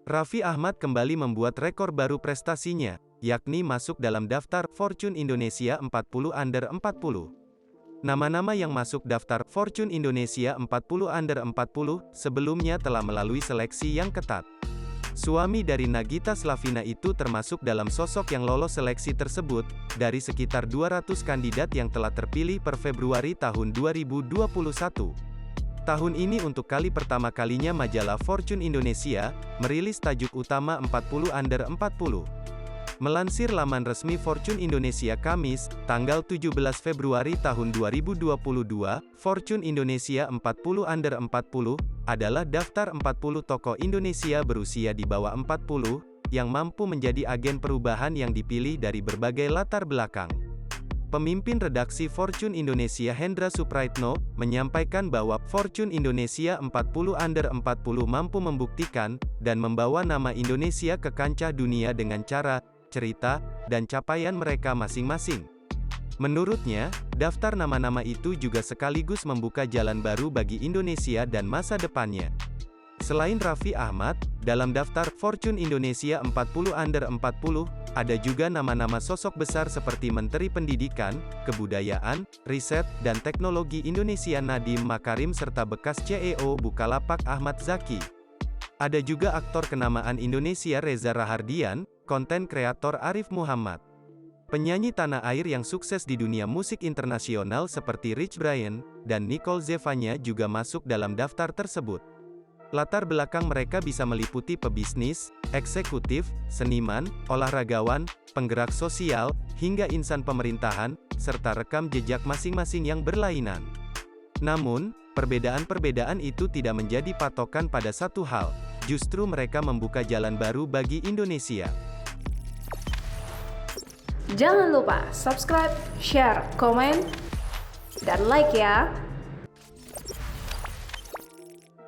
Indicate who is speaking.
Speaker 1: Raffi Ahmad kembali membuat rekor baru prestasinya, yakni masuk dalam daftar Fortune Indonesia 40 Under 40. Nama-nama yang masuk daftar Fortune Indonesia 40 Under 40 sebelumnya telah melalui seleksi yang ketat. Suami dari Nagita Slavina itu termasuk dalam sosok yang lolos seleksi tersebut, dari sekitar 200 kandidat yang telah terpilih per Februari tahun 2021. Tahun ini untuk kali pertama kalinya majalah Fortune Indonesia, merilis tajuk utama 40 Under 40. Melansir laman resmi Fortune Indonesia Kamis, tanggal 17 Februari tahun 2022, Fortune Indonesia 40 Under 40, adalah daftar 40 tokoh Indonesia berusia di bawah 40, yang mampu menjadi agen perubahan yang dipilih dari berbagai latar belakang. Pemimpin redaksi Fortune Indonesia Hendra Supraitno, menyampaikan bahwa Fortune Indonesia 40 Under 40 mampu membuktikan, dan membawa nama Indonesia ke kancah dunia dengan cara, cerita, dan capaian mereka masing-masing. Menurutnya, daftar nama-nama itu juga sekaligus membuka jalan baru bagi Indonesia dan masa depannya. Selain Raffi Ahmad, dalam daftar Fortune Indonesia 40 Under 40, ada juga nama-nama sosok besar seperti Menteri Pendidikan, Kebudayaan, Riset, dan Teknologi Indonesia Nadiem Makarim serta bekas CEO Bukalapak Ahmad Zaki. Ada juga aktor kenamaan Indonesia Reza Rahardian, konten kreator Arif Muhammad. Penyanyi tanah air yang sukses di dunia musik internasional seperti Rich Brian, dan Nicole Zevanya juga masuk dalam daftar tersebut. Latar belakang mereka bisa meliputi pebisnis, eksekutif, seniman, olahragawan, penggerak sosial, hingga insan pemerintahan, serta rekam jejak masing-masing yang berlainan. Namun, perbedaan-perbedaan itu tidak menjadi patokan pada satu hal, justru mereka membuka jalan baru bagi Indonesia.
Speaker 2: Jangan lupa subscribe, share, komen, dan like ya!